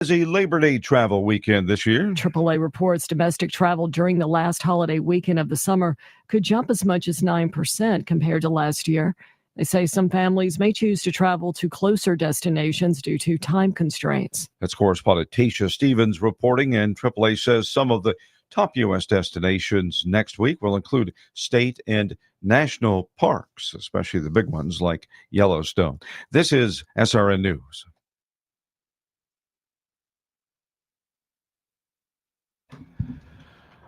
Busy Labor Day travel weekend this year. AAA reports domestic travel during the last holiday weekend of the summer could jump as much as 9% compared to last year. They say some families may choose to travel to closer destinations due to time constraints. That's correspondent Tasha Stevens reporting, and AAA says some of the top U.S. destinations next week will include state and national parks, especially the big ones like Yellowstone. This is SRN News.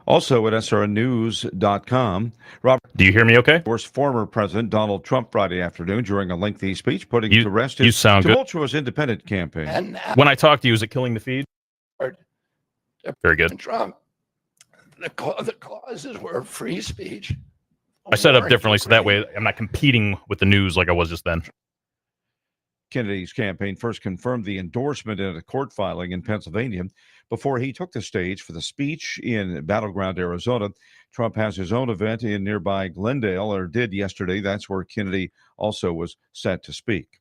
Also at srnnews.com, Robert. Do you hear me okay? Former President Donald Trump Friday afternoon during a lengthy speech putting to rest his tumultuous independent campaign. And when I talk to you, is it killing the feed? Very good. Trump, the clauses were free speech. I set up differently so that way I'm not competing with the news like I was just then. Kennedy's campaign first confirmed the endorsement in a court filing in Pennsylvania before he took the stage for the speech in Battleground, Arizona. Trump has his own event in nearby Glendale, or did yesterday. That's where Kennedy also was set to speak.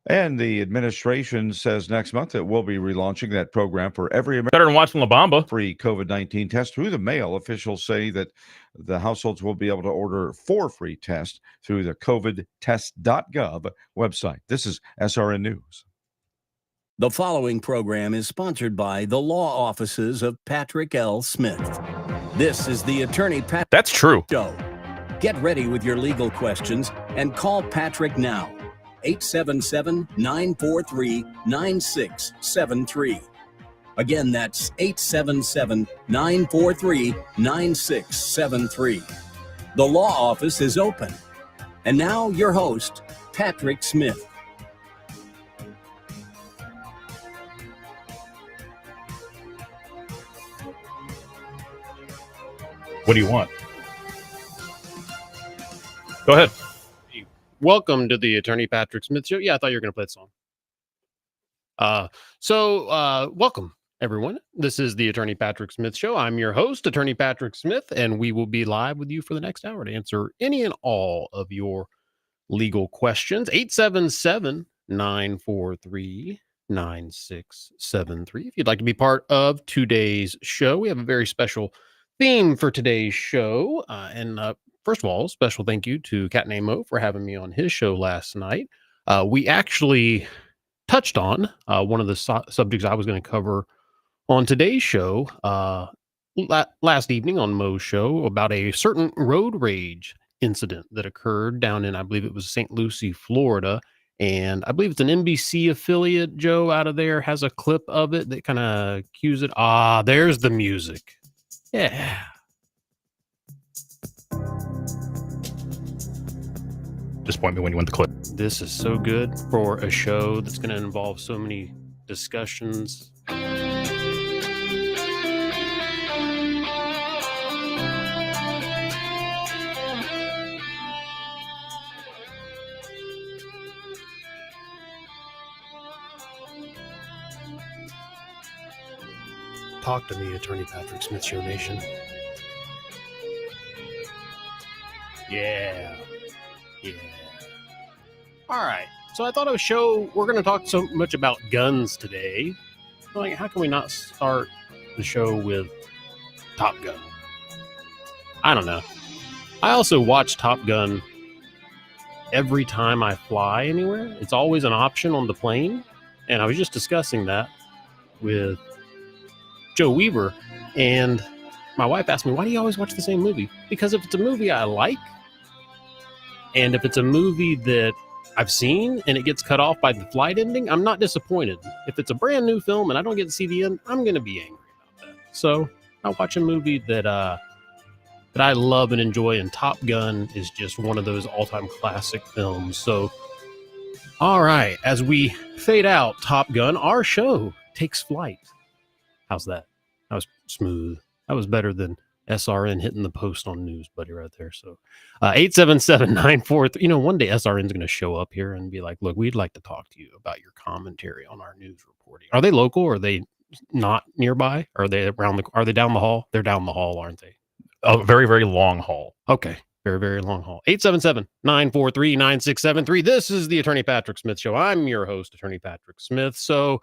And the administration says next month it will be relaunching that program for every American. Better than watching La Bamba. Free COVID-19 test through the mail. Officials say that the households will be able to order 4 free tests through the covidtest.gov website. This is SRN News. The following program is sponsored by the law offices of Patrick L. Smith. This is the Attorney Patrick. That's true. Show. Get ready with your legal questions and call Patrick now. 877-943-9673. Again, that's 877-943-9673. The law office is open. And now your host, Patrick Smith. What do you want? Go ahead. Welcome to the Attorney Patrick Smith Show. Yeah, I thought you were going to play the song. Welcome, everyone. This is the Attorney Patrick Smith Show. I'm your host, Attorney Patrick Smith, and we will be live with you for the next hour to answer any and all of your legal questions. 877-943-9673. If you'd like to be part of today's show, we have a very special theme for today's show. First of all, special thank you to Cat Named Mo for having me on his show last night. We actually touched on one of the subjects I was going to cover on today's show last evening on Mo's show about a certain road rage incident that occurred down in, I believe it was St. Lucie, Florida. And I believe it's an NBC affiliate. Joe out of there has a clip of it that kind of cues it. There's the music. Yeah. Disappoint me when you went the clip. This is so good for a show that's going to involve so many discussions. Talk to me, Attorney Patrick Smith Show Nation. Yeah. All right. So I thought we're going to talk so much about guns today. Like, how can we not start the show with Top Gun? I don't know. I also watch Top Gun every time I fly anywhere. It's always an option on the plane. And I was just discussing that with Joe Weaver. And my wife asked me, why do you always watch the same movie? Because if it's a movie I like, and if it's a movie that I've seen and it gets cut off by the flight ending, I'm not disappointed. If it's a brand new film and I don't get to see the end, I'm going to be angry about that. So I watch a movie that I love and enjoy, and Top Gun is just one of those all-time classic films. So, all right, as we fade out Top Gun, our show takes flight. How's that? That was smooth. That was better than SRN hitting the post on news, buddy, right there. So 877-943. One day SRN's going to show up here and be like, look, we'd like to talk to you about your commentary on our news reporting. Are they local or are they not nearby? Are they down the hall? They're down the hall, aren't they? A very, very long haul. Okay. Very, very long haul. 877-943-9673. This is the Attorney Patrick Smith Show. I'm your host, Attorney Patrick Smith. So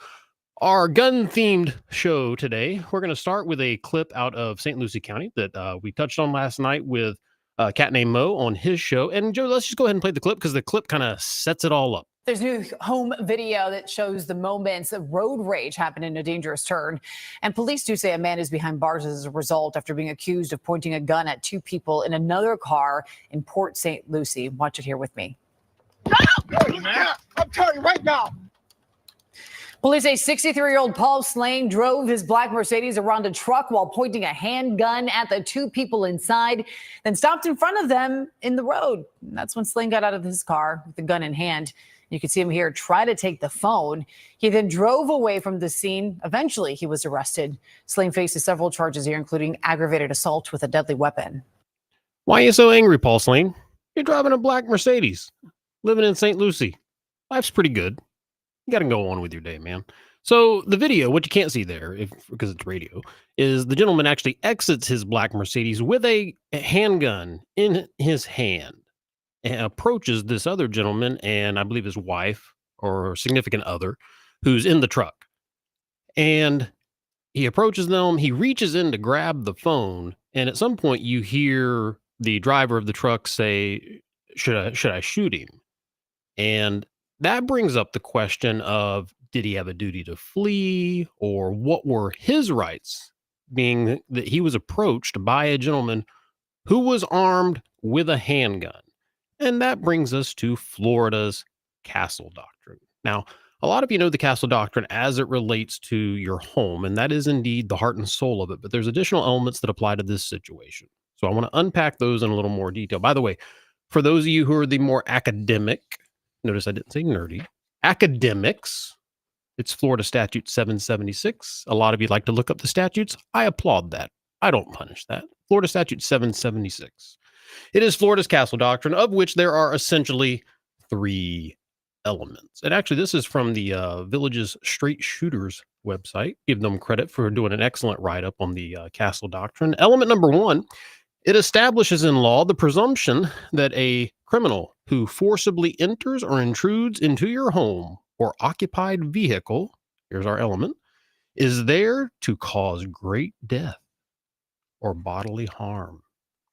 our gun-themed show today, we're going to start with a clip out of St. Lucie County that we touched on last night with a cat named Mo on his show. And Joe, let's just go ahead and play the clip because the clip kind of sets it all up. There's new home video that shows the moments of road rage happened in a dangerous turn. And police do say a man is behind bars as a result after being accused of pointing a gun at two people in another car in Port St. Lucie. Watch it here with me. I'm telling you right now. Police say 63-year-old Paul Slane drove his black Mercedes around a truck while pointing a handgun at the two people inside, then stopped in front of them in the road. And that's when Slane got out of his car with the gun in hand. You can see him here try to take the phone. He then drove away from the scene. Eventually, he was arrested. Slane faces several charges here, including aggravated assault with a deadly weapon. Why are you so angry, Paul Slane? You're driving a black Mercedes, living in St. Lucie. Life's pretty good. You got to go on with your day, man. So the video, what you can't see there, because it's radio, is the gentleman actually exits his black Mercedes with a handgun in his hand and approaches this other gentleman and I believe his wife or significant other who's in the truck. And he approaches them. He reaches in to grab the phone. And at some point you hear the driver of the truck say, should I shoot him? And that brings up the question of, did he have a duty to flee, or what were his rights, being that he was approached by a gentleman who was armed with a handgun? And that brings us to Florida's Castle Doctrine. Now, a lot of you know the Castle Doctrine as it relates to your home, and that is indeed the heart and soul of it. But there's additional elements that apply to this situation. So I want to unpack those in a little more detail. By the way, for those of you who are the more academic, notice I didn't say nerdy, academics, it's Florida Statute 776. A lot of you like to look up the statutes. I applaud that. I don't punish that. Florida Statute 776. It is Florida's Castle Doctrine, of which there are essentially 3 elements. And actually, this is from the Village's Straight Shooters website. Give them credit for doing an excellent write-up on the Castle Doctrine. Element number 1, it establishes in law the presumption that a criminal who forcibly enters or intrudes into your home or occupied vehicle, here's our element, is there to cause great death or bodily harm.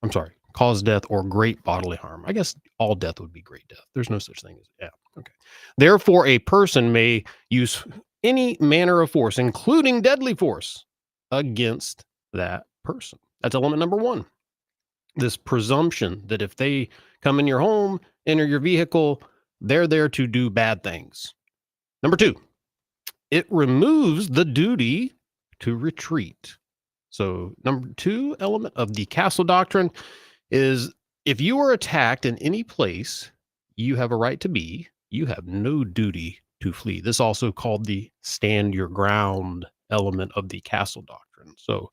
I'm sorry, cause death or great bodily harm. I guess all death would be great death. There's no such thing as, okay. Therefore, a person may use any manner of force, including deadly force, against that person. That's element number 1. This presumption that if they come in your home, enter your vehicle, they're there to do bad things. Number 2, it removes the duty to retreat. So number 2 element of the Castle Doctrine is if you are attacked in any place you have a right to be, you have no duty to flee. This also called the stand your ground element of the Castle Doctrine. So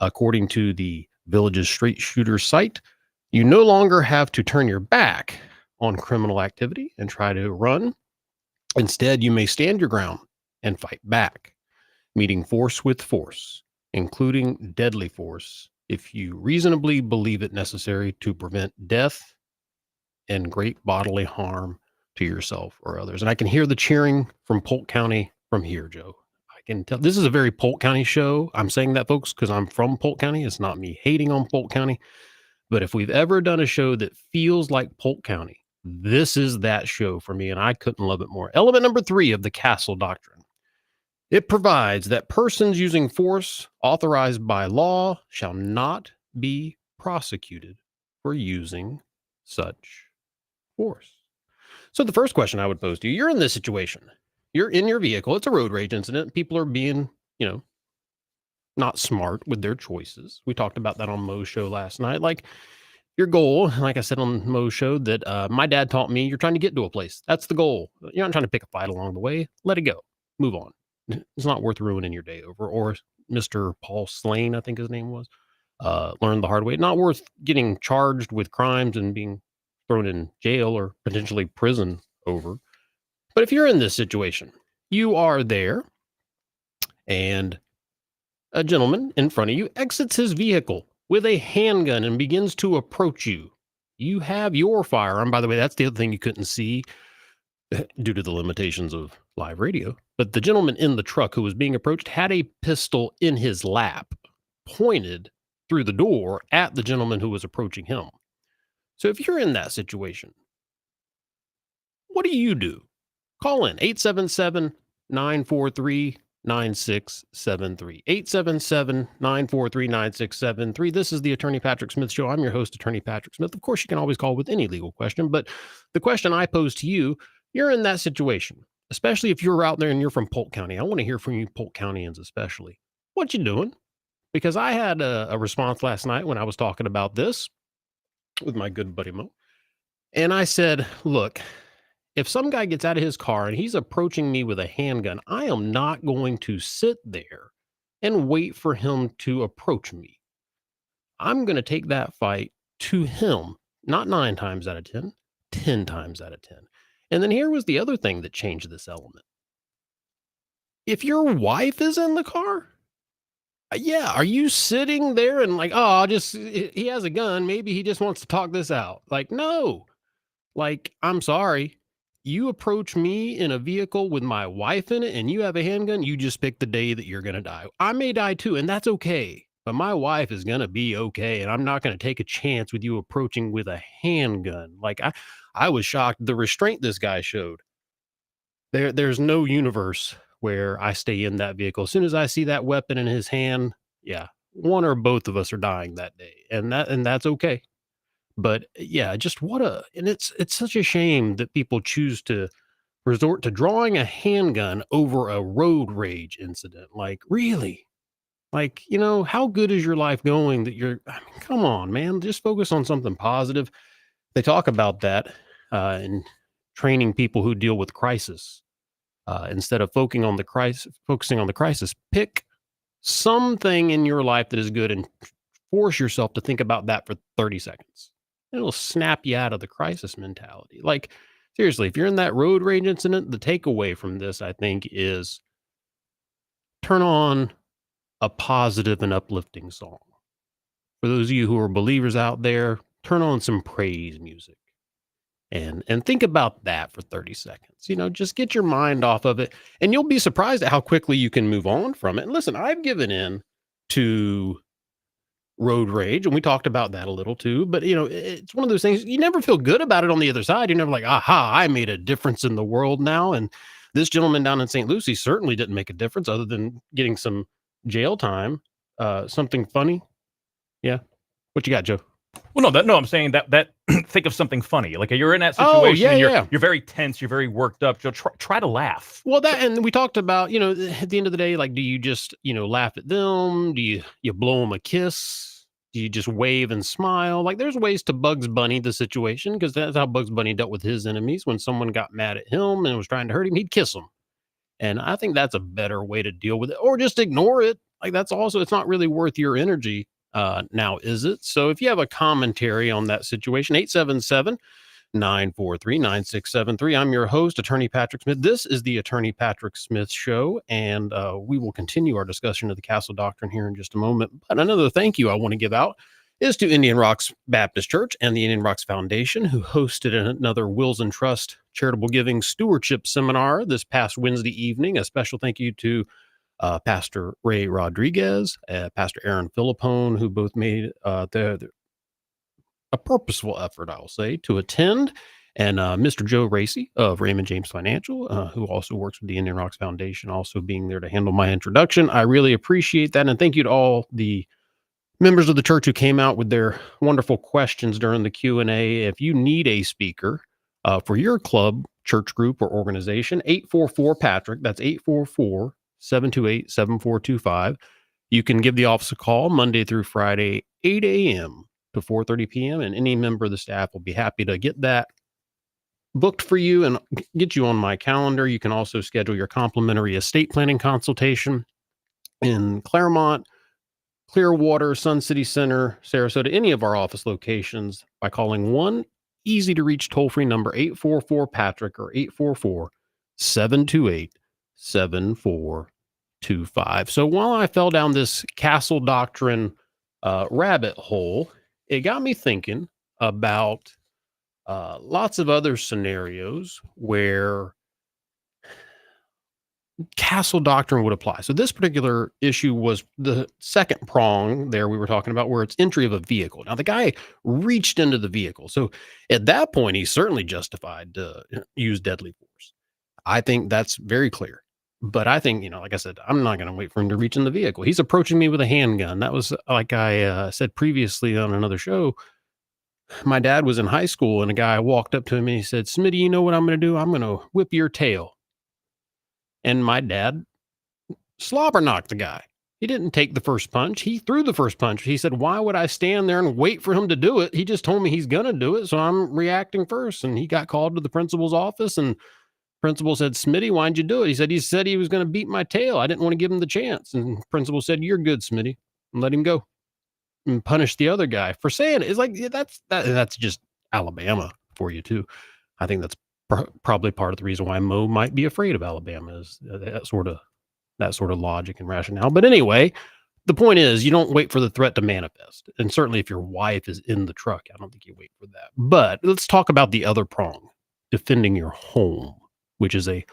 according to the Village's Straight Shooter site, you no longer have to turn your back on criminal activity and try to run. Instead, you may stand your ground and fight back, meeting force with force, including deadly force, if you reasonably believe it necessary to prevent death and great bodily harm to yourself or others. And I can hear the cheering from Polk County from here, Joe. I can tell this is a very Polk County show. I'm saying that, folks, because I'm from Polk County. It's not me hating on Polk County. But if we've ever done a show that feels like Polk County, this is that show for me, and I couldn't love it more. Element number 3 of the Castle Doctrine. It provides that persons using force authorized by law shall not be prosecuted for using such force. So the first question I would pose to you, you're in this situation. You're in your vehicle. It's a road rage incident. People are being, not smart with their choices. We talked about that on Mo's show last night. Like your goal, like I said on Mo's show, that my dad taught me, you're trying to get to a place. That's the goal. You're not trying to pick a fight along the way. Let it go. Move on. It's not worth ruining your day over. Or Mr. Paul Slane, I think his name was, learned the hard way. Not worth getting charged with crimes and being thrown in jail or potentially prison over. But if you're in this situation, you are there and a gentleman in front of you exits his vehicle with a handgun and begins to approach you. You have your firearm. By the way, that's the other thing you couldn't see due to the limitations of live radio. But the gentleman in the truck who was being approached had a pistol in his lap, pointed through the door at the gentleman who was approaching him. So if you're in that situation, what do you do? Call in 877-943-9673. 877-943-9673. This is the Attorney Patrick Smith Show. I'm your host, Attorney Patrick Smith. Of course, you can always call with any legal question, but the question I pose to you, you're in that situation, especially if you're out there and you're from Polk County. I want to hear from you Polk Countyans especially. What you doing? Because I had a response last night when I was talking about this with my good buddy Mo. And I said, look, if some guy gets out of his car and he's approaching me with a handgun, I am not going to sit there and wait for him to approach me. I'm going to take that fight to him, not 9 times out of 10, 10 times out of 10. And then here was the other thing that changed this element. If your wife is in the car, yeah, are you sitting there and like, oh, he has a gun. Maybe he just wants to talk this out. Like, no, like, I'm sorry. You approach me in a vehicle with my wife in it and you have a handgun, you just pick the day that you're going to die. I may die too, and that's okay. But my wife is going to be okay. And I'm not going to take a chance with you approaching with a handgun. Like, I was shocked. The restraint this guy showed. There's no universe where I stay in that vehicle. As soon as I see that weapon in his hand, yeah, one or both of us are dying that day. And that's okay. But yeah, just and it's such a shame that people choose to resort to drawing a handgun over a road rage incident. Like, really? Like, how good is your life going that come on, man, just focus on something positive. They talk about that in training people who deal with crisis. Instead of focusing on the crisis, pick something in your life that is good and force yourself to think about that for 30 seconds. It'll snap you out of the crisis mentality. Like, seriously, if you're in that road rage incident, the takeaway from this, I think, is turn on a positive and uplifting song. For those of you who are believers out there, turn on some praise music and think about that for 30 seconds. Just get your mind off of it, and you'll be surprised at how quickly you can move on from it. And listen, I've given in to road rage, and we talked about that a little too, but it's one of those things, you never feel good about it on the other side. You're never like, aha, I made a difference in the world now. And this gentleman down in St. Lucie certainly didn't make a difference other than getting some jail time. Something funny. Yeah. What you got, Joe? Well, no, I'm saying that think of something funny. Like, you're in that situation and you're very tense, you're very worked up. Joe, try to laugh. Well, and we talked about, at the end of the day, like, do you just, laugh at them? Do you blow them a kiss? Do you just wave and smile? Like, there's ways to Bugs Bunny the situation, because that's how Bugs Bunny dealt with his enemies. When someone got mad at him and was trying to hurt him, he'd kiss them. And I think that's a better way to deal with it, or just ignore it. Like, that's also, it's not really worth your energy. Now, is it? So if you have a commentary on that situation, 877-943-9673. I'm your host, Attorney Patrick Smith. This is the Attorney Patrick Smith Show, and we will continue our discussion of the Castle Doctrine here in just a moment. But another thank you I want to give out is to Indian Rocks Baptist Church and the Indian Rocks Foundation, who hosted another Wills and Trust Charitable Giving Stewardship Seminar this past Wednesday evening. A special thank you to Pastor Ray Rodriguez, Pastor Aaron Philippone, who both made a purposeful effort, I will say, to attend, and Mr. Joe Racy of Raymond James Financial, who also works with the Indian Rocks Foundation, also being there to handle my introduction. I really appreciate that, and thank you to all the members of the church who came out with their wonderful questions during the Q&A. If you need a speaker for your club, church group, or organization, 844-PATRICK, that's 844-728-7425. You can give the office a call Monday through Friday, 8 a.m. to 4:30 p.m., and any member of the staff will be happy to get that booked for you and get you on my calendar. You can also schedule your complimentary estate planning consultation in Claremont, Clearwater, Sun City Center, Sarasota, any of our office locations by calling one easy-to-reach toll-free number, 844-PATRICK, or 844-728-7425. So while I fell down this Castle Doctrine rabbit hole, it got me thinking about lots of other scenarios where castle doctrine would apply. So this particular issue was the second prong there we were talking about, where it's entry of a vehicle. Now the guy reached into the vehicle. So at that point, he's certainly justified to use deadly force. I think that's very clear. But I think, like I said, I'm not going to wait for him to reach in the vehicle. He's approaching me with a handgun. That was, like I said previously on another show, my dad was in high school and a guy walked up to him and he said, "Smitty, you know what I'm going to do? I'm going to whip your tail." And my dad slobber knocked the guy. He didn't take the first punch. He threw the first punch. He said, "Why would I stand there and wait for him to do it? He just told me he's going to do it. So I'm reacting first." And he got called to the principal's office, and principal said, "Smitty, why'd you do it?" He said he was going to beat my tail. I didn't want to give him the chance. And principal said, "You're good, Smitty," and let him go and punish the other guy for saying it. It's like, yeah, that's just Alabama for you too. I think that's probably part of the reason why Mo might be afraid of Alabama, is that sort of logic and rationale. But anyway, the point is, you don't wait for the threat to manifest. And certainly if your wife is in the truck, I don't think you wait for that. But let's talk about the other prong, defending your home, which is a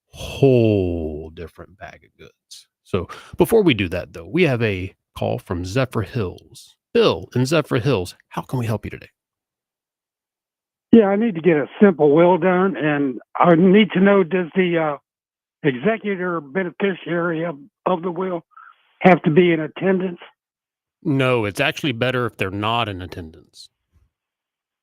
whole different bag of goods. So before we do that, though, we have a call from Zephyr Hills. Bill in Zephyr Hills, how can we help you today? Yeah, I need to get a simple will done, and I need to know, does the executor beneficiary of the will have to be in attendance? No, it's actually better if they're not in attendance.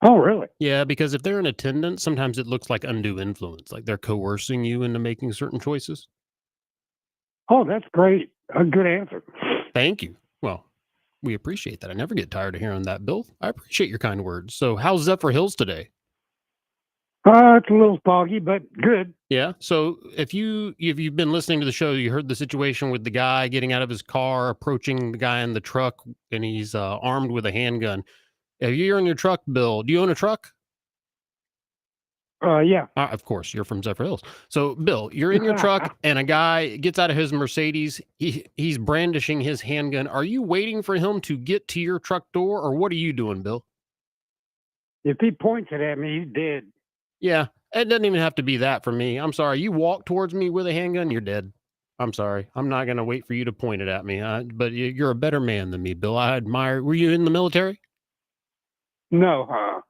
Oh, really? Yeah, because if they're in attendance, sometimes it looks like undue influence, like they're coercing you into making certain choices. Oh, that's great. A good answer. Thank you. Well, we appreciate that. I never get tired of hearing that, Bill. I appreciate your kind words. So how's Zephyr Hills today? It's a little foggy, but good. Yeah. So if you've been listening to the show, you heard the situation with the guy getting out of his car, approaching the guy in the truck, and he's armed with a handgun. If you're in your truck, Bill, do you own a truck? Yeah. Of course, you're from Zephyr Hills. So, Bill, you're in your truck, and a guy gets out of his Mercedes. He's brandishing his handgun. Are you waiting for him to get to your truck door, or what are you doing, Bill? If he points it at me, he's dead. Yeah, it doesn't even have to be that for me. I'm sorry. You walk towards me with a handgun, you're dead. I'm sorry. I'm not going to wait for you to point it at me. But you're a better man than me, Bill. I admire. Were you in the military? No.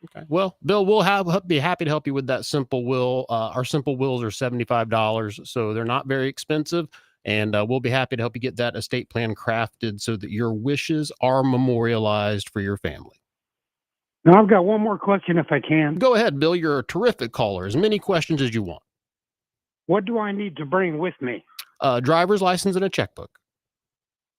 Okay. Well, Bill, we'll be happy to help you with that simple will. Our simple wills are $75, so they're not very expensive. And we'll be happy to help you get that estate plan crafted so that your wishes are memorialized for your family. Now, I've got one more question if I can. Go ahead, Bill. You're a terrific caller. As many questions as you want. What do I need to bring with me? Driver's license and a checkbook.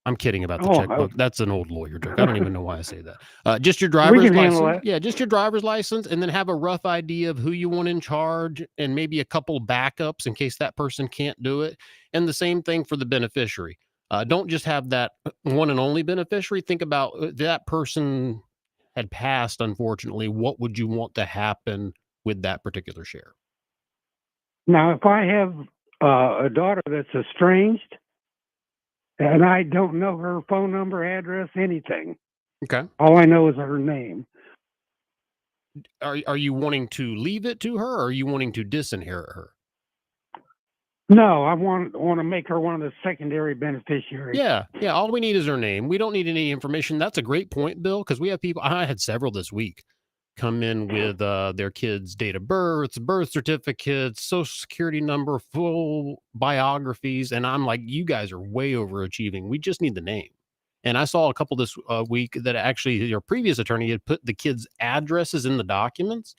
I'm kidding about the checkbook. That's an old lawyer joke. I don't even know why I say that. Just your driver's license. Yeah, just your driver's license, and then have a rough idea of who you want in charge and maybe a couple backups in case that person can't do it. And the same thing for the beneficiary. Don't just have that one and only beneficiary. Think about that person had passed, unfortunately. What would you want to happen with that particular share? Now, if I have a daughter that's estranged, and I don't know her phone number, address, anything. Okay. All I know is her name. Are you wanting to leave it to her, or are you wanting to disinherit her? No, I want to make her one of the secondary beneficiaries. Yeah. All we need is her name. We don't need any information. That's a great point, Bill, because we have people. I had several this week come in with their kids' date of birth, birth certificates, social security number, full biographies. And I'm like, you guys are way overachieving. We just need the name. And I saw a couple this week that actually your previous attorney had put the kids' addresses in the documents.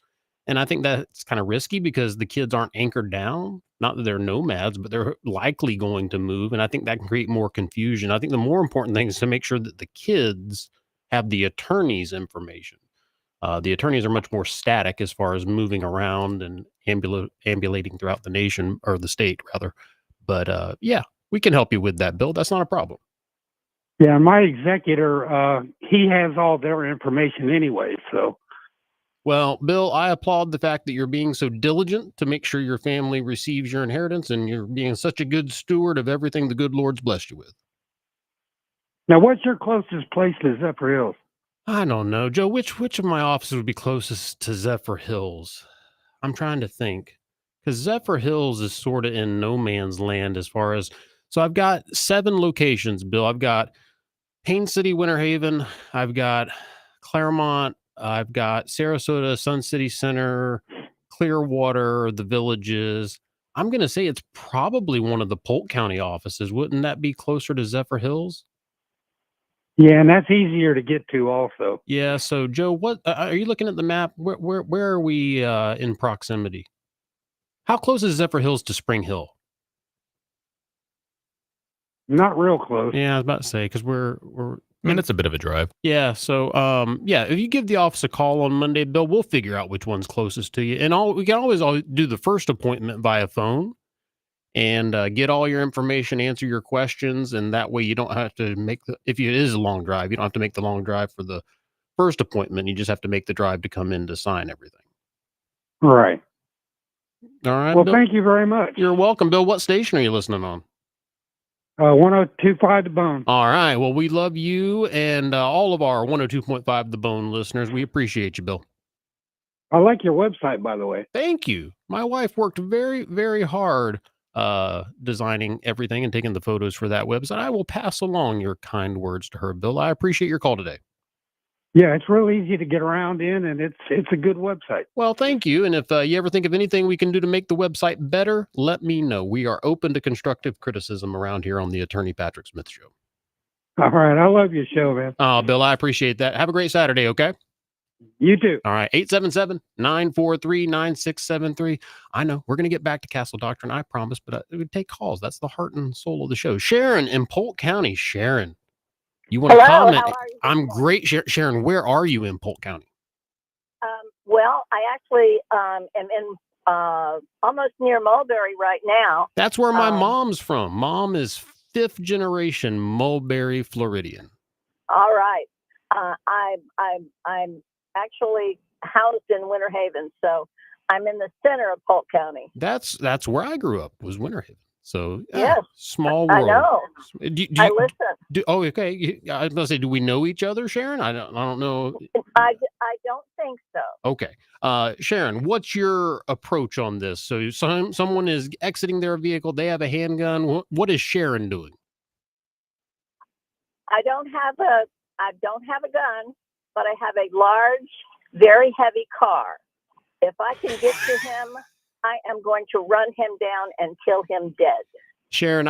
And I think that's kind of risky because the kids aren't anchored down. Not that they're nomads, but they're likely going to move. And I think that can create more confusion. I think the more important thing is to make sure that the kids have the attorney's information. The attorneys are much more static as far as moving around and ambulating throughout the nation, or the state rather. But yeah, we can help you with that, Bill. That's not a problem. Yeah, my executor, he has all their information anyway. So, well, Bill, I applaud the fact that you're being so diligent to make sure your family receives your inheritance, and you're being such a good steward of everything the good Lord's blessed you with. Now, what's your closest place to Zephyr Hills? I don't know, Joe. Which of my offices would be closest to Zephyr Hills? I'm trying to think, because Zephyr Hills is sort of in no man's land as far as. So I've got 7 locations, Bill. I've got Payne City, Winter Haven. I've got Claremont. I've got Sarasota, Sun City Center, Clearwater, the Villages. I'm going to say it's probably one of the Polk County offices. Wouldn't that be closer to Zephyr Hills? Yeah, and that's easier to get to also. Yeah. So, Joe, what are you looking at the map? Where are we in proximity? How close is Zephyr Hills to Spring Hill? Not real close. Yeah, I was about to say, because we're I mean, it's a bit of a drive. yeah. So yeah, if you give the office a call on Monday, Bill, we'll figure out which one's closest to you. And we can always do the first appointment via phone and get all your information, answer your questions, and that way you don't have to if it is a long drive, you don't have to make the long drive for the first appointment. You just have to make the drive to come in to sign everything. Right. All right. Well, Bill, thank you very much. you're welcome, Bill. What station are you listening on? 1025 The Bone. All right. Well, we love you and all of our 102.5 The Bone listeners. We appreciate you, Bill. I like your website, by the way. Thank you. My wife worked very, very hard designing everything and taking the photos for that website. I will pass along your kind words to her, Bill. I appreciate your call today. Yeah, it's real easy to get around in, and it's a good website. Well, thank you. And if you ever think of anything we can do to make the website better, let me know. We are open to constructive criticism around here on the Attorney Patrick Smith Show. All right. I love your show, man. Oh, Bill, I appreciate that. Have a great Saturday, okay? You too. All right. 877-943-9673. I know we're going to get back to Castle Doctrine, I promise, but it would take calls. That's the heart and soul of the show. Sharon in Polk County. Sharon, you want to comment? How are you? I'm great. Sharon, where are you in Polk County? Well, I actually am in almost near Mulberry right now. That's where my mom's from. Mom is 5th generation Mulberry Floridian. All right. I'm actually housed in Winter Haven, so I'm in the center of Polk County. That's where I grew up, was Winter Haven. So Yes, small world. I know. I listen. Oh, okay. I was going to say, do we know each other, Sharon? I don't know. I don't think so. Okay. Sharon, what's your approach on this? So someone is exiting their vehicle. They have a handgun. What is Sharon doing? I don't have a gun, but I have a large, very heavy car. If I can get to him, I am going to run him down and kill him dead. Sharon,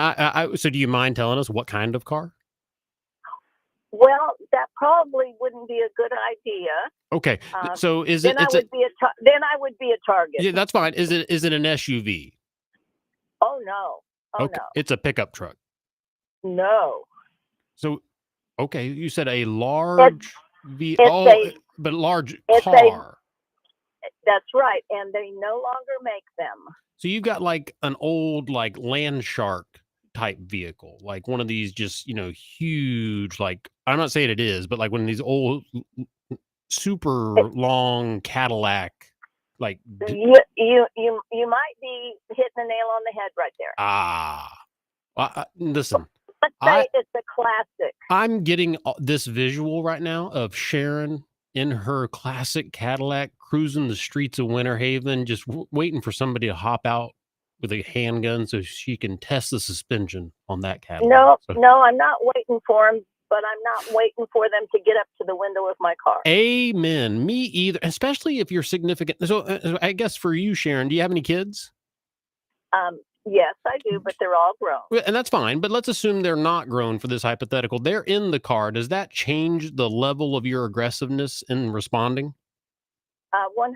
so do you mind telling us what kind of car? Well, that probably wouldn't be a good idea. Okay. So is then it? Then I would be a target. Yeah, that's fine. Is it an SUV? Oh no. Oh okay. no. It's a pickup truck. No. So, okay, you said a large but large car. That's right, and they no longer make them. So you've got like an old like Land Shark type vehicle, like one of these just, huge, like, I'm not saying it is, but like one of these old super long Cadillac, like you might be hitting the nail on the head right there. Listen, Let's say it's a classic. I'm getting this visual right now of Sharon in her classic Cadillac cruising the streets of Winter Haven, just waiting for somebody to hop out with a handgun so she can test the suspension on that Cadillac. No, I'm not waiting for them, but I'm not waiting for them to get up to the window of my car. Amen. Me either, especially if you're significant. So I guess for you, Sharon, do you have any kids? Yes, I do, but they're all grown. And that's fine, but let's assume they're not grown for this hypothetical. They're in the car. Does that change the level of your aggressiveness in responding? 100%.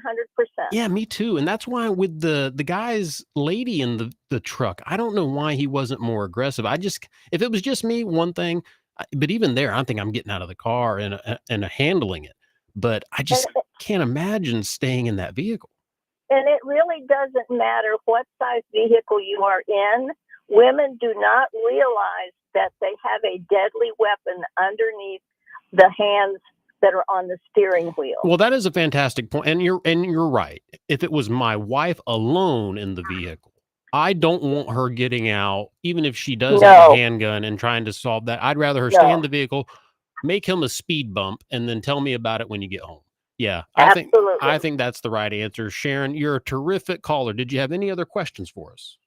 Yeah, me too. And that's why with the guy's lady in the truck, I don't know why he wasn't more aggressive. If it was just me, one thing, but even there, I think I'm getting out of the car and handling it. But I just can't imagine staying in that vehicle. And it really doesn't matter what size vehicle you are in. Women do not realize that they have a deadly weapon underneath the hands that are on the steering wheel. Well, that is a fantastic point. And you're right. If it was my wife alone in the vehicle, I don't want her getting out, even if she does have a handgun and trying to solve that. I'd rather her stay in the vehicle, make him a speed bump, and then tell me about it when you get home. Yeah, Absolutely. I think that's the right answer. Sharon, you're a terrific caller. Did you have any other questions for us?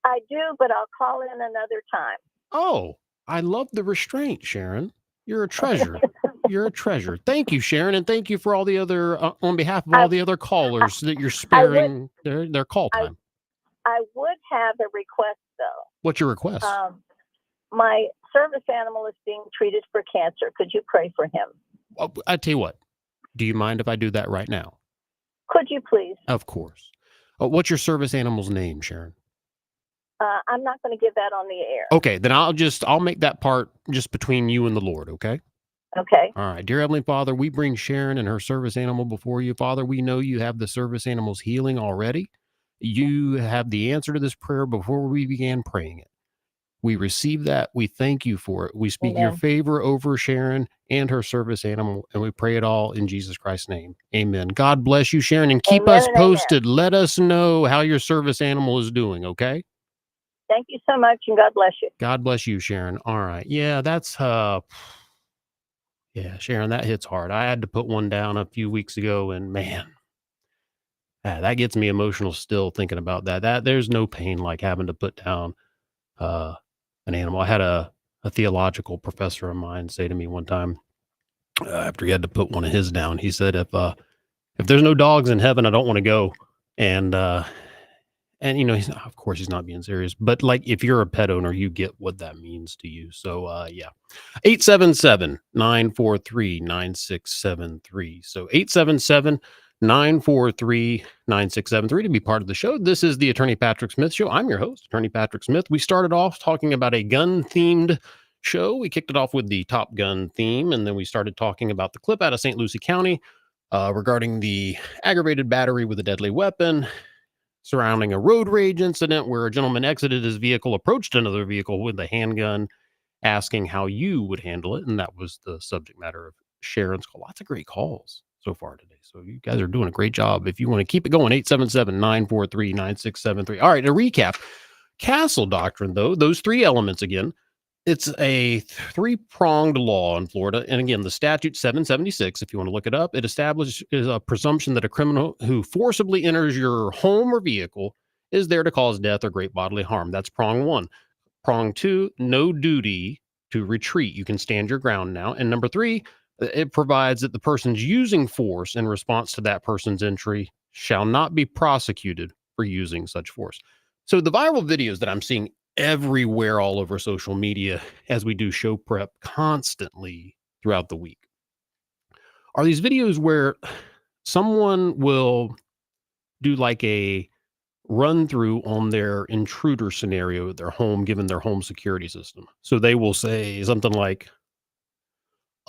I do, but I'll call in another time. Oh, I love the restraint, Sharon. You're a treasure. You're a treasure. Thank you, Sharon, and thank you for all the other on behalf of all the other callers that you're sparing their call time. I would have a request, though. What's your request? My service animal is being treated for cancer. Could you pray for him? I tell you what. Do you mind if I do that right now? Could you please? Of course. What's your service animal's name, Sharon? I'm not going to give that on the air. Okay, then I'll make that part just between you and the Lord, okay? Okay. All right. Dear Heavenly Father, we bring Sharon and her service animal before you. Father, we know you have the service animal's healing already. You have the answer to this prayer before we began praying it. We receive that. We thank you for it. We speak your favor over Sharon and her service animal, and we pray it all in Jesus Christ's name. Amen. God bless you, Sharon, and keep us posted. Let us know how your service animal is doing, okay? Thank you so much, and God bless you. God bless you, Sharon. All right. Yeah, that's Sharon, that hits hard. I had to put one down a few weeks ago, and man, that gets me emotional still thinking about that. There's no pain like having to put down an animal. I had a theological professor of mine say to me one time, after he had to put one of his down, he said, if there's no dogs in heaven, I don't want to go. And you know, of course he's not being serious, but like, if you're a pet owner, you get what that means to you. So, 877-943-9673. So 877-943-9673 to be part of the show. This is the Attorney Patrick Smith Show. I'm your host, Attorney Patrick Smith. We started off talking about a gun-themed show. We kicked it off with the Top Gun theme, and then we started talking about the clip out of St. Lucie County regarding the aggravated battery with a deadly weapon surrounding a road rage incident where a gentleman exited his vehicle, approached another vehicle with a handgun, asking how you would handle it. And that was the subject matter of Sharon's call. Lots of great calls so far today. So you guys are doing a great job. If you want to keep it going, 877-943-9673. All right, to recap, Castle Doctrine, though, those three elements again, it's a three-pronged law in Florida. And again, the statute 776, if you want to look it up, it establishes a presumption that a criminal who forcibly enters your home or vehicle is there to cause death or great bodily harm. That's prong one. Prong two, no duty to retreat. You can stand your ground now. And number three, it provides that the person's using force in response to that person's entry shall not be prosecuted for using such force. So the viral videos that I'm seeing everywhere all over social media as we do show prep constantly throughout the week are these videos where someone will do like a run through on their intruder scenario at their home, given their home security system. So they will say something like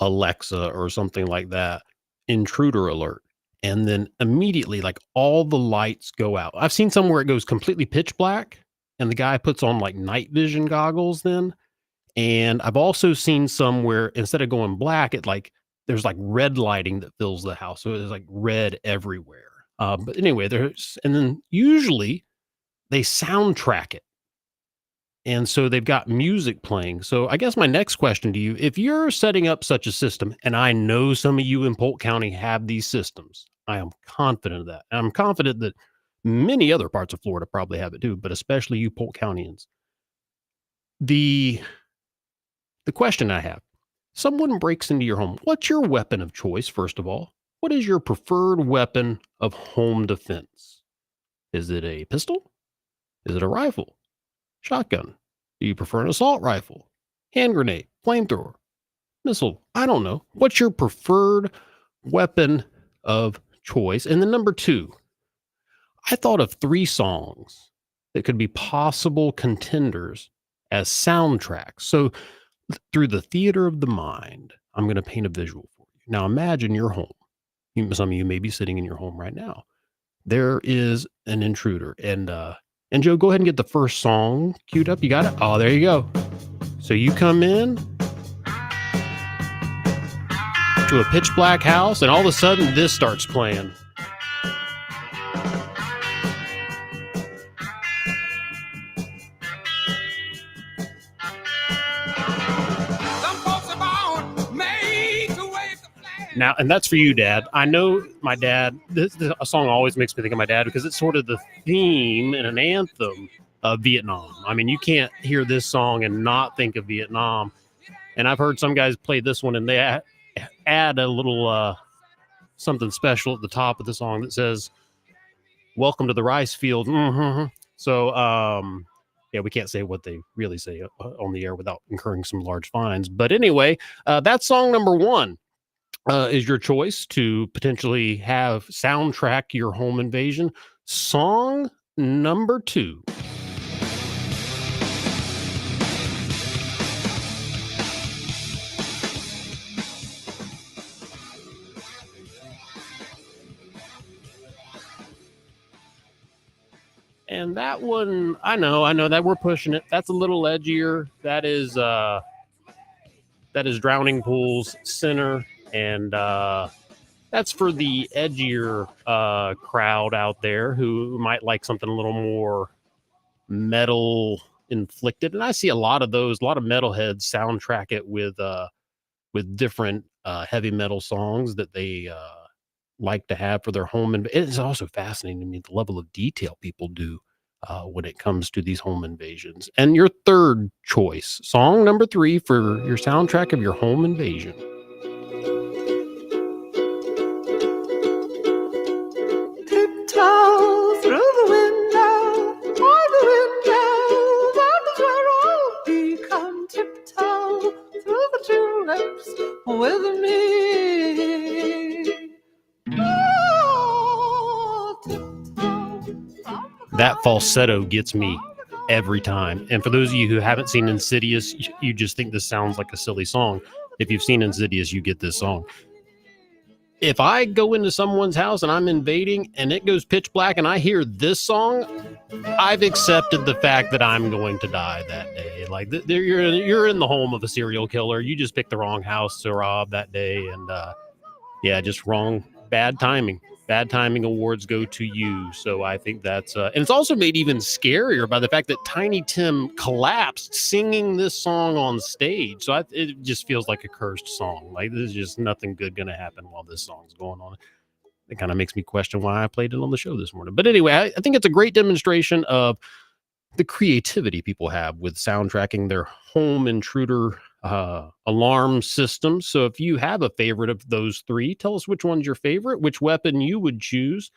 Alexa or something like that, intruder alert. And then immediately, like, all the lights go out. I've seen somewhere it goes completely pitch black and the guy puts on like night vision goggles then. And I've also seen some where instead of going black, it like, there's like red lighting that fills the house. So it's like red everywhere. But anyway, and then usually they soundtrack it. And so they've got music playing. So I guess my next question to you, if you're setting up such a system, and I know some of you in Polk County have these systems, I am confident of that. And I'm confident that many other parts of Florida probably have it too, but especially you Polk Countyans. The question I have, someone breaks into your home. What's your weapon of choice, first of all? What is your preferred weapon of home defense? Is it a pistol? Is it a rifle? Shotgun? Do you prefer an assault rifle? Hand grenade? Flamethrower? Missile? I don't know. What's your preferred weapon of choice? And then number two, I thought of 3 songs that could be possible contenders as soundtracks. So through the theater of the mind, I'm going to paint a visual for you. Now imagine your home. Some of you may be sitting in your home right now. There is an intruder. And Joe, go ahead and get the first song queued up. You got it? Oh, there you go. So you come in to a pitch black house, and all of a sudden this starts playing. Some folks are born made Now, and that's for you, Dad. I know my dad, this a song always makes me think of my dad because it's sort of the theme and an anthem of Vietnam. I mean, you can't hear this song and not think of Vietnam. And I've heard some guys play this one and they add a little something special at the top of the song that says, "Welcome to the rice field." Mm-hmm. So, yeah, we can't say what they really say on the air without incurring some large fines. But anyway, that's song number one. Is your choice to potentially have soundtrack your home invasion. Song number two. And that one, I know that we're pushing it. That's a little edgier. That is Drowning Pool's Sinner. And that's for the edgier crowd out there who might like something a little more metal inflicted. And I see a lot of those, a lot of metalheads soundtrack it with different heavy metal songs that they like to have for their home. And it is also fascinating to me the level of detail people do when it comes to these home invasions. And your third choice, song number three for your soundtrack of your home invasion. Through the window, by the window, that is where I'll be. Come tiptoe through the tulips with me. Oh, tiptoe. That falsetto gets me every time. And for those of you who haven't seen Insidious, you just think this sounds like a silly song. If you've seen Insidious, you get this song. If I go into someone's house and I'm invading and it goes pitch black and I hear this song, I've accepted the fact that I'm going to die that day. Like you're in the home of a serial killer. You just picked the wrong house to rob that day. And yeah, just wrong. Bad timing. Bad timing awards go to you. So I think that's and it's also made even scarier by the fact that Tiny Tim collapsed singing this song on stage. So it just feels like a cursed song. Like there's just nothing good going to happen while this song's going on. It kind of makes me question why I played it on the show this morning. But anyway, I think it's a great demonstration of the creativity people have with soundtracking their home intruder alarm systems. So if you have a favorite of those three, tell us which one's your favorite, which weapon you would choose,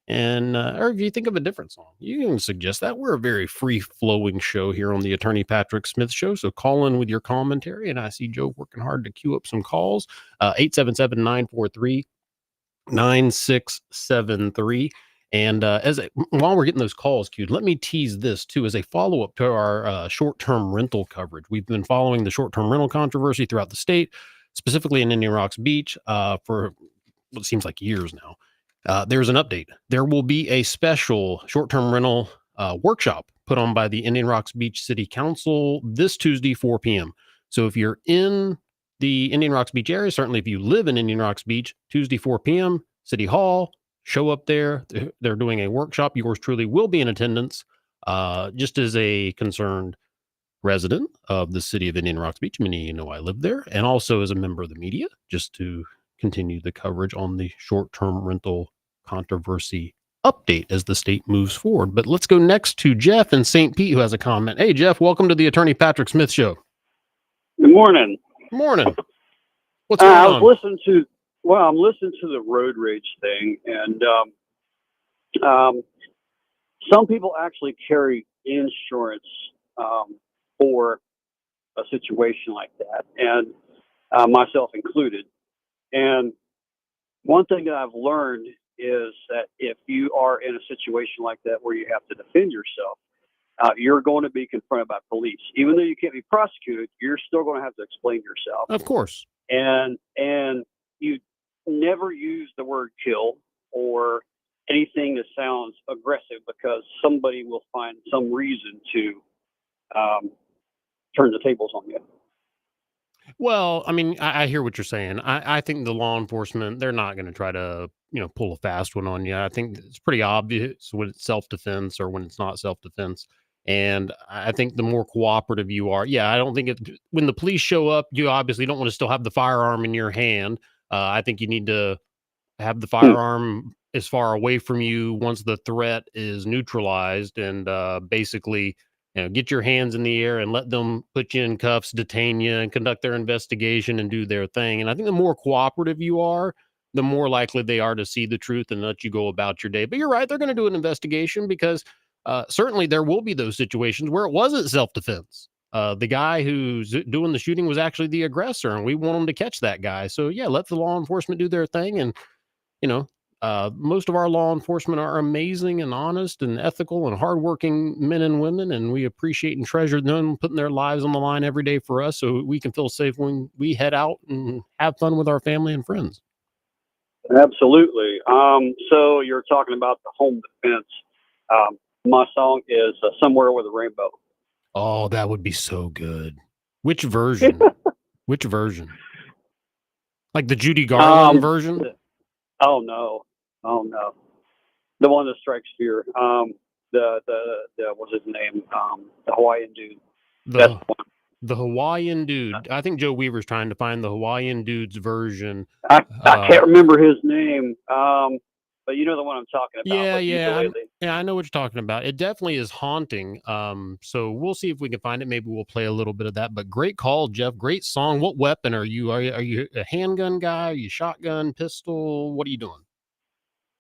and or if you think of a different song, you can suggest that. We're a very free-flowing show here on the Attorney Patrick Smith Show, so call in with your commentary, and I see Joe working hard to queue up some calls. 877-943-9673. And while we're getting those calls queued, let me tease this too as a follow-up to our short-term rental coverage. We've been following the short-term rental controversy throughout the state, specifically in Indian Rocks Beach, for what seems like years now. There's an update. There will be a special short-term rental workshop put on by the Indian Rocks Beach City Council this Tuesday, 4 p.m. So if you're in the Indian Rocks Beach area, certainly if you live in Indian Rocks Beach, Tuesday, 4 p.m., City Hall, show up there. They're doing a workshop. Yours truly will be in attendance, just as a concerned resident of the city of Indian Rocks Beach. Many of you know I live there, and also as a member of the media, just to continue the coverage on the short-term rental controversy update as the state moves forward. But let's go next to Jeff in St. Pete, who has a comment. Hey, Jeff, welcome to the Attorney Patrick Smith Show. Good morning. Morning. What's going on? I'm listening to the road rage thing, and some people actually carry insurance for a situation like that, and myself included. And one thing that I've learned is that if you are in a situation like that where you have to defend yourself, you're going to be confronted by police. Even though you can't be prosecuted, you're still going to have to explain yourself. Of course. And you never use the word kill or anything that sounds aggressive, because somebody will find some reason to turn the tables on you. Well, I mean, I hear what you're saying. I think the law enforcement, they're not going to try to, pull a fast one on you. I think it's pretty obvious when it's self-defense or when it's not self-defense. And I think the more cooperative you are, I don't think when the police show up, you obviously don't want to still have the firearm in your hand. I think you need to have the firearm as far away from you once the threat is neutralized, and basically, get your hands in the air and let them put you in cuffs, detain you, and conduct their investigation and do their thing. And I think the more cooperative you are, the more likely they are to see the truth and let you go about your day. But you're right, they're going to do an investigation because certainly there will be those situations where it wasn't self-defense. The guy who's doing the shooting was actually the aggressor, and we want them to catch that guy. So yeah, let the law enforcement do their thing. And most of our law enforcement are amazing and honest and ethical and hardworking men and women, and we appreciate and treasure them putting their lives on the line every day for us, so we can feel safe when we head out and have fun with our family and friends. Absolutely. So you're talking about the home defense. My song is "Somewhere Over the Rainbow." Oh, that would be so good. Which version? Which version? Like the Judy Garland version? Oh no. The one that strikes fear. The what's his name? The Hawaiian dude. That's the one. The Hawaiian dude. I think Joe Weaver's trying to find the Hawaiian dude's version. I can't remember his name. But you know the one I'm talking about. Yeah, I know what you're talking about. It definitely is haunting. So we'll see if we can find it. Maybe we'll play a little bit of that. But great call, Jeff. Great song. What weapon are you? Are you a handgun guy? Are you shotgun, pistol? What are you doing?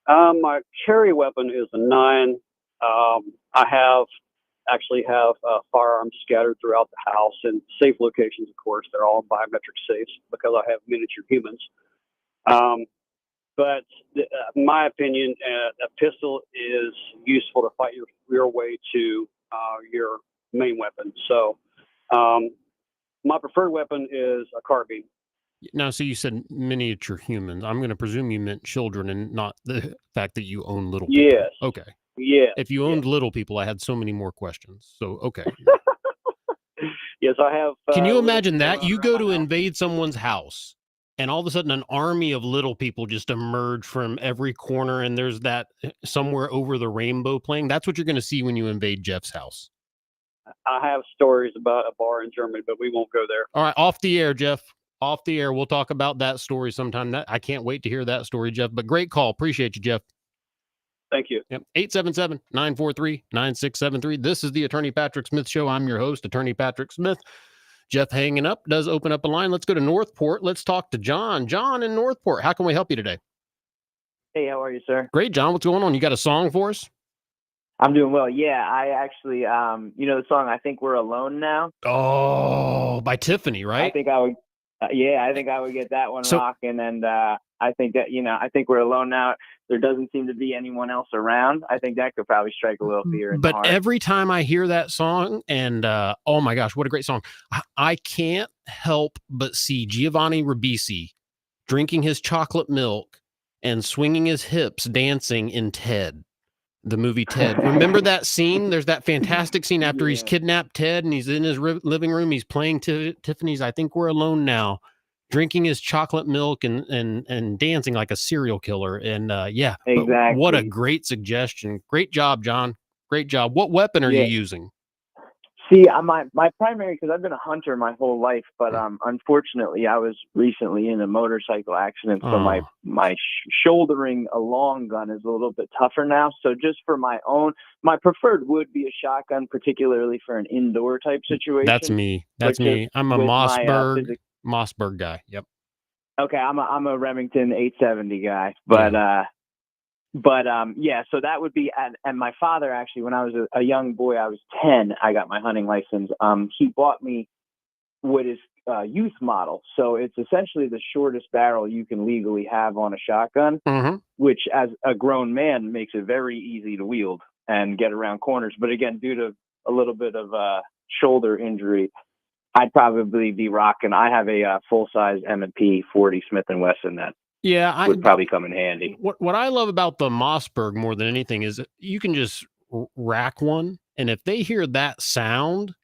My carry weapon is a 9. I actually have firearms scattered throughout the house in safe locations. Of course, they're all biometric safes because I have miniature humans. But in my opinion, a pistol is useful to fight your way to your main weapon. So my preferred weapon is a carbine. Now, so you said miniature humans. I'm going to presume you meant children and not the fact that you own little people. Yes. Okay. Yeah. If you owned little people, I had so many more questions. So, okay. Yes, I have. Can you imagine that? You go to invade someone's house, and all of a sudden an army of little people just emerge from every corner, and there's that Somewhere Over the Rainbow playing. That's what you're going to see when you invade Jeff's house. I have stories about a bar in Germany, but we won't go there. All right, off the air, Jeff. Off the air. We'll talk about that story sometime. I can't wait to hear that story, Jeff. But great call. Appreciate you, Jeff. Thank you. Yep. 877-943-9673. This is the Attorney Patrick Smith Show. I'm your host, Attorney Patrick Smith. Jeff hanging up does open up a line. Let's go to Northport. Let's talk to John. John in Northport. How can we help you today? Hey, how are you, sir? Great, John. What's going on? You got a song for us? I'm doing well. Yeah, I actually, the song "I Think We're Alone Now." Oh, by Tiffany, right? I think I would. I think I would get that one rocking, and I think that I think we're alone now. There doesn't seem to be anyone else around. I think that could probably strike a little fear in the heart. But every time I hear that song, and oh my gosh, what a great song! I can't help but see Giovanni Ribisi drinking his chocolate milk and swinging his hips, dancing in Ted. The movie Ted. Remember that scene? There's that fantastic scene after he's kidnapped Ted and he's in his living room. He's playing Tiffany's "I Think We're Alone Now," drinking his chocolate milk and dancing like a serial killer. And exactly. What a great suggestion. Great job, John. Great job. What weapon are you using? See, my primary, because I've been a hunter my whole life, but unfortunately, I was recently in a motorcycle accident, so my shouldering a long gun is a little bit tougher now. So just for my preferred would be a shotgun, particularly for an indoor type situation. That's me. That's me. I'm a Mossberg guy. Yep. Okay, I'm a Remington 870 guy, but so that would be, and my father actually, when I was a young boy, I was 10, I got my hunting license. He bought me what is youth model. So it's essentially the shortest barrel you can legally have on a shotgun, which as a grown man makes it very easy to wield and get around corners. But again, due to a little bit of shoulder injury, I'd probably be rocking. I have a full-size M&P 40 Smith & Wesson that would probably come in handy. What I love about the Mossberg more than anything is you can just rack one, and if they hear that sound,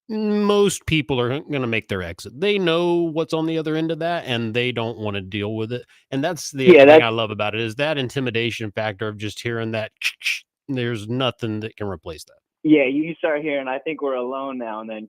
most people are going to make their exit. They know what's on the other end of that, and they don't want to deal with it. And that's the thing I love about it is that intimidation factor of just hearing that. There's nothing that can replace that. Yeah, you start hearing "I Think We're Alone Now," and then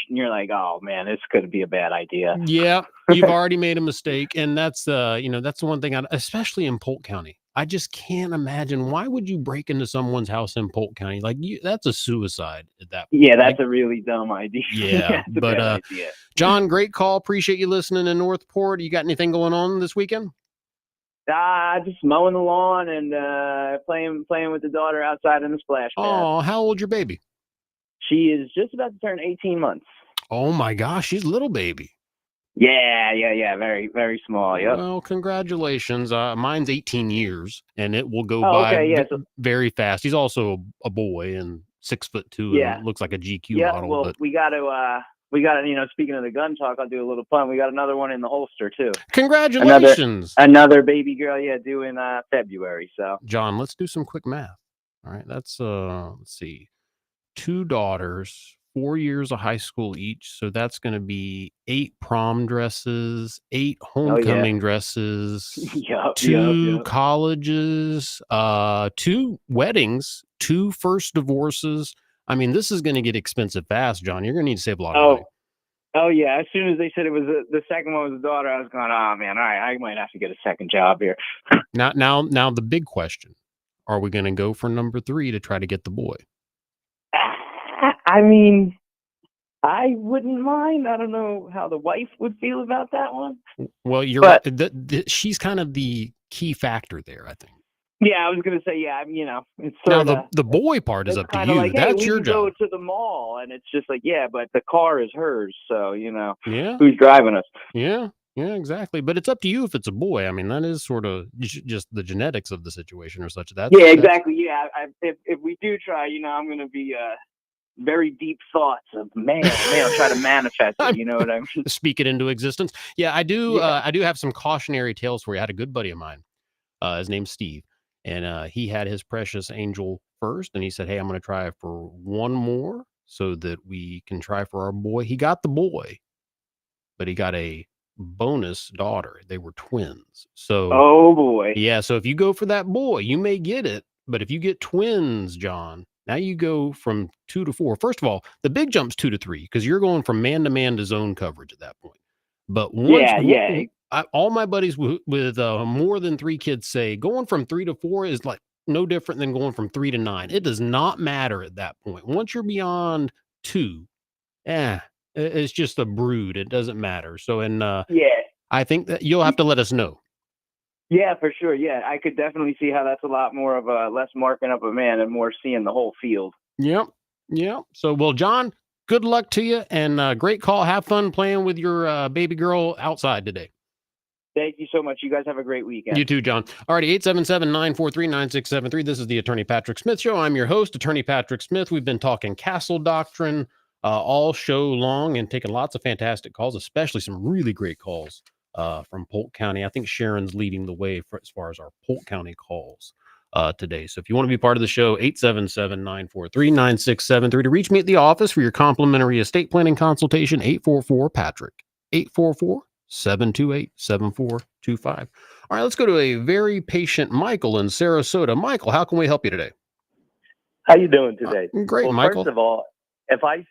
and you're like, oh man, this could be a bad idea. Yeah, you've already made a mistake, and that's that's the one thing, especially in Polk County. I just can't imagine, why would you break into someone's house in Polk County? Like, that's a suicide at that point. Yeah, that's a really dumb idea. Yeah, That's a but bad idea. John, great call. Appreciate you listening in Northport. You got anything going on this weekend? Just mowing the lawn and playing with the daughter outside in the splash pad. Oh, how old your baby? She is just about to turn 18 months. Oh my gosh, she's a little baby. Yeah, very, very small. Yep. Well, congratulations. Mine's 18 years, and it will go Oh, by okay, yeah, so- very fast. He's also a boy and 6'2", Yeah. and looks like a GQ Yeah, model. well, But we got to, speaking of the gun talk, I'll do a little pun. We got another one in the holster, too. congratulations, Another baby girl, due in February. So, John. Let's do some quick math. All right, that's let's see, 2 daughters, 4 years of high school each, so that's going to be 8 prom dresses, 8 homecoming dresses, Yup, 2 colleges, 2 weddings, 2 first divorces. I mean, this is going to get expensive fast, John. You're going to need to save a lot of money. Oh, yeah. As soon as they said it was the second one was a daughter, I was going, oh, man, all right, I might have to get a second job here. Now, the big question: are we going to go for number 3 to try to get the boy? I mean, I wouldn't mind. I don't know how the wife would feel about that one. Well, you're But- she's kind of the key factor there, I think. Yeah, I was going to say, it's sort Now, of the boy part is up to you. like, hey, That's we your can go job. to the mall, and it's just like, yeah, but the car is hers, so Yeah, who's driving us? yeah, exactly. But it's up to you if it's a boy. I mean, that is sort of just the genetics of the situation or such. That's Exactly. Yeah, if we do try, I'm going to be very deep thoughts of man, try to manifest it. You know what I mean? Speak it into existence. Yeah, I do. Yeah. I do have some cautionary tales for you. I had a good buddy of mine. His name's Steve, and he had his precious angel first, and he said, "Hey, I'm going to try for one more so that we can try for our boy." He got the boy, but he got a bonus daughter. They were twins. So, Oh boy. yeah. So if you go for that boy, you may get it. But if you get twins, John, now you go from 2 to 4. First of all, the big jump's 2 to 3 because you're going from man to man to zone coverage at that point. But once, all my buddies with more than 3 kids say going from 3 to 4 is like no different than going from 3 to 9. It does not matter at that point. Once you're beyond 2, it's just a brood. It doesn't matter. So, I think that you'll have to let us know. Yeah, for sure. Yeah, I could definitely see how that's a lot more of a less marking up a man and more seeing the whole field. Yep. So, well, John, good luck to you, and great call. Have fun playing with your baby girl outside today. Thank you so much. You guys have a great weekend. You too, John. Alrighty, 877-943-9673. This is the Attorney Patrick Smith Show. I'm your host, Attorney Patrick Smith. We've been talking castle doctrine all show long and taking lots of fantastic calls, especially some really great calls from Polk County. I think Sharon's leading the way as far as our Polk County calls today. So if you want to be part of the show, 877-943-9673. To reach me at the office for your complimentary estate planning consultation, 844-PATRICK, 844-728-7425. All right, let's go to a very patient Michael in Sarasota. Michael, how can we help you today? How you doing today? Great, well, Michael. First of all, if I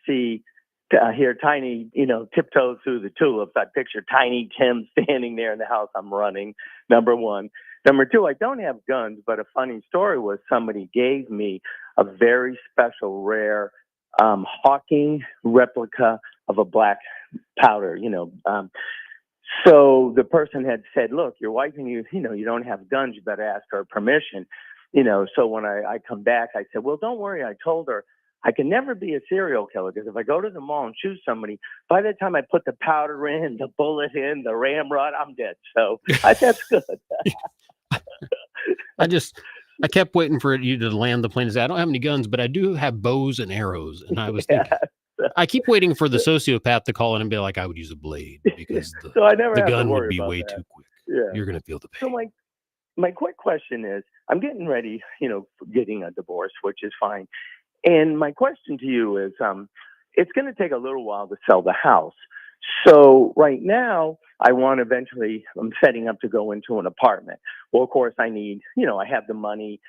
hear Tiny, tiptoe through the tulips, I picture Tiny Tim standing there in the house I'm running, number one. Number two, I don't have guns, but a funny story was somebody gave me a very special, rare Hawking replica of a black powder, so the person had said, look, your wife and you don't have guns, you better ask her permission. So when I come back, I said, well, don't worry. I told her I can never be a serial killer because if I go to the mall and shoot somebody, by the time I put the powder in, the bullet in, the ramrod, I'm dead. So that's good. I kept waiting for you to land the plane and say, I don't have any guns, but I do have bows and arrows. And I was thinking, I keep waiting for the sociopath to call in and be like, I would use a blade because so I never the have to gun would worry be about way that. too quick. Yeah. You're going to feel the pain. So my quick question is, I'm getting ready, getting a divorce, which is fine. And my question to you is, it's going to take a little while to sell the house. So right now, I'm setting up to go into an apartment. Well, of course, I need, I have the money.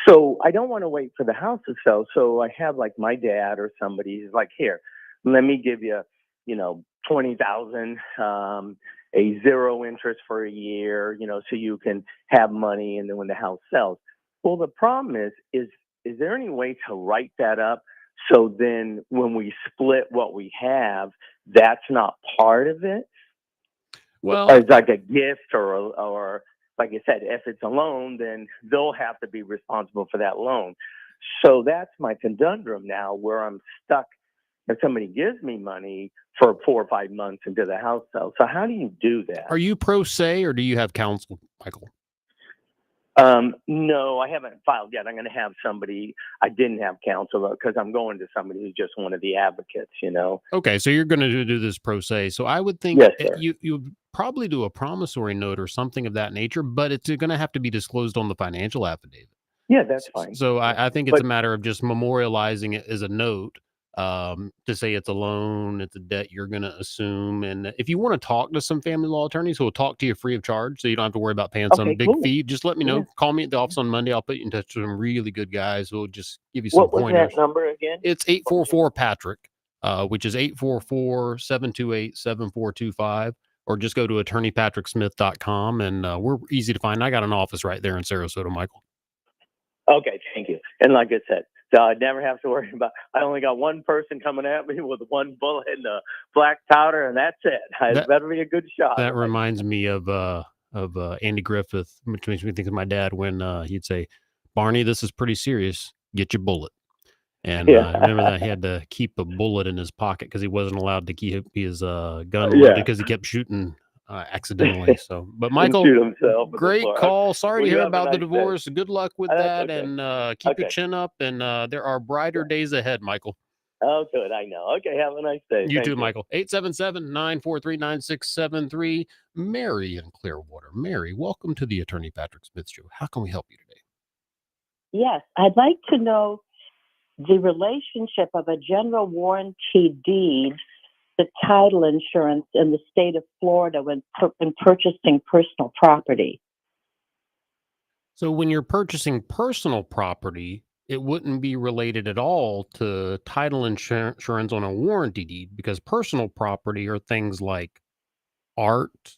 So I don't want to wait for the house to sell. So I have like my dad or somebody who's like, here, let me give you, 20,000, a zero interest for a year, so you can have money. And then when the house sells. Well, the problem is there any way to write that up? So then when we split what we have, that's not part of it. Well, It's like a gift or like I said, if it's a loan, then they'll have to be responsible for that loan. So that's my conundrum now, where I'm stuck if somebody gives me money for 4 or 5 months until the house sells. So how do you do that? are you pro se or do you have counsel, Michael? No, I haven't filed yet. I'm going to have somebody. I didn't have counsel because I'm going to somebody who's just one of the advocates, Okay, so you're going to do this pro se. So I would think Yes, sir. you probably do a promissory note or something of that nature, but it's going to have to be disclosed on the financial affidavit. Yeah, that's fine. So I think it's a matter of just memorializing it as a note to say it's a loan, it's a debt you're going to assume. And if you want to talk to some family law attorneys who will talk to you free of charge, so you don't have to worry about paying some big fee, just let me know. Yeah. Call me at the office on Monday. I'll put you in touch with some really good guys who will just give you some What was pointers. that number again? It's 844-PATRICK, which is 844-728-7425, or just go to attorneypatricksmith.com, and we're easy to find. I got an office right there in Sarasota, Michael. Okay, thank you. And like I said, so I never have to worry about. I only got one person coming at me with one bullet and black powder, and that's it. It better be a good shot. That reminds me of Andy Griffith, which makes me think of my dad when he'd say, "Barney, this is pretty serious. Get your bullet." And I remember that he had to keep a bullet in his pocket because he wasn't allowed to keep his gun loaded because he kept shooting accidentally. So, but Michael, shoot himself great call. Sorry to hear about the divorce. Good luck with that, okay. and keep your chin up. And there are brighter days ahead, Michael. Oh, good. I know. Okay, have a nice day. You Thank too, Michael. 877-943-9673. Mary in Clearwater. Mary, welcome to the Attorney Patrick Smith Show. How can we help you today? Yes, I'd like to know the relationship of a general warranty deed to title insurance in the state of Florida when purchasing personal property. So when you're purchasing personal property, it wouldn't be related at all to title insurance on a warranty deed, because personal property are things like art.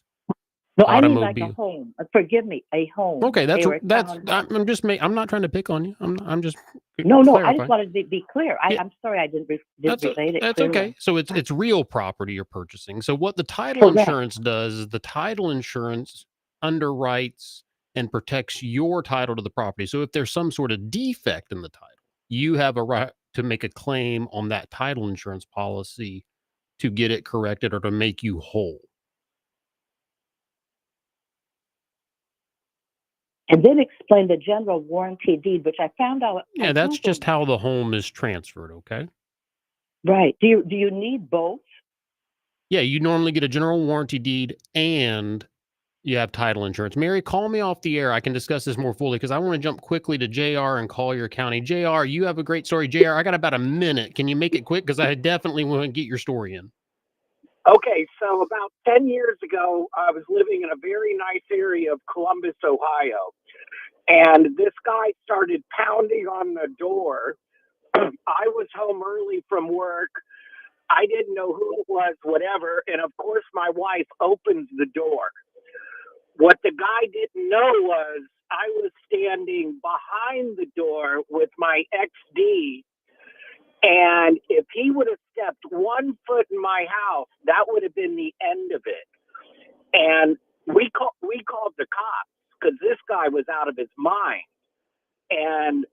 No, I mean like a home. Forgive me, a home. Okay, I'm not trying to pick on you. I'm just No, I clarifying. just wanted to be clear. I'm sorry I didn't relate it. That's clearly. okay. So it's real property you're purchasing. So what the title Correct. insurance does is the title insurance underwrites and protects your title to the property. So if there's some sort of defect in the title, you have a right to make a claim on that title insurance policy to get it corrected or to make you whole. And then explain the general warranty deed, which I found out. Yeah, that's just how the home is transferred, okay? Right. Do you need both? Yeah, you normally get a general warranty deed and you have title insurance. Mary, call me off the air. I can discuss this more fully because I want to jump quickly to JR in Collier County. JR, you have a great story. JR, I got about a minute. Can you make it quick? Because I definitely want to get your story in. Okay, so about 10 years ago, I was living in a very nice area of Columbus, Ohio. And this guy started pounding on the door. I was home early from work. I didn't know who it was, whatever. And of course, my wife opens the door. What the guy didn't know was I was standing behind the door with my XD. And if he would have stepped 1 foot in my house, that would have been the end of it. And we called the cops because this guy was out of his mind. And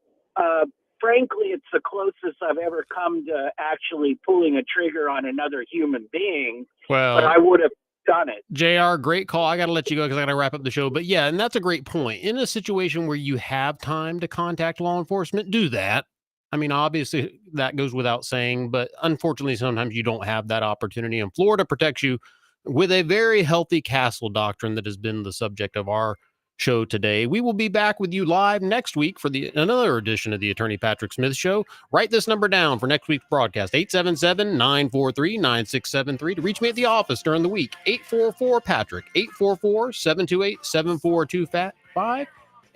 frankly, it's the closest I've ever come to actually pulling a trigger on another human being. Well, but I would have done it. JR, great call. I got to let you go because I got to wrap up the show. But yeah, and that's a great point. In a situation where you have time to contact law enforcement, do that. I mean, obviously that goes without saying, but unfortunately, sometimes you don't have that opportunity. And Florida protects you with a very healthy castle doctrine that has been the subject of our show today. We will be back with you live next week for another edition of the Attorney Patrick Smith Show. Write this number down for next week's broadcast, 877-943-9673. To reach me at the office during the week, 844-PATRICK, 844-728-7425.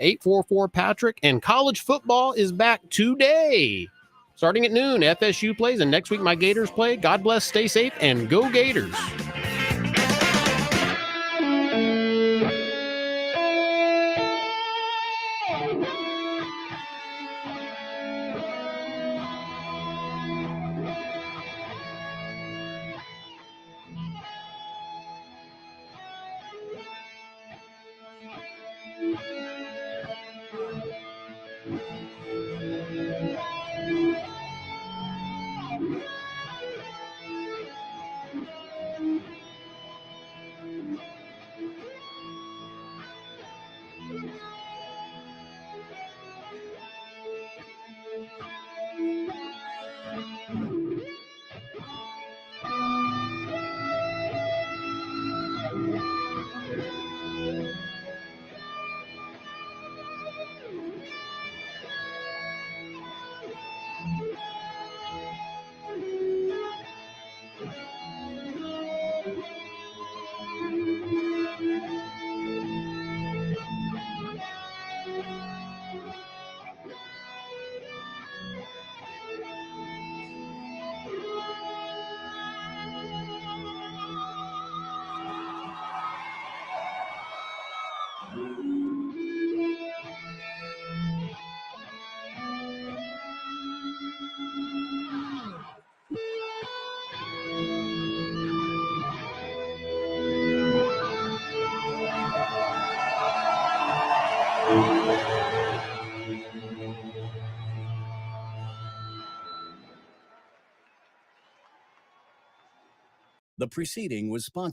844-PATRICK. And college football is back today. Starting at noon, FSU plays, and next week my Gators play. God bless, stay safe, and go Gators. The preceding was sponsored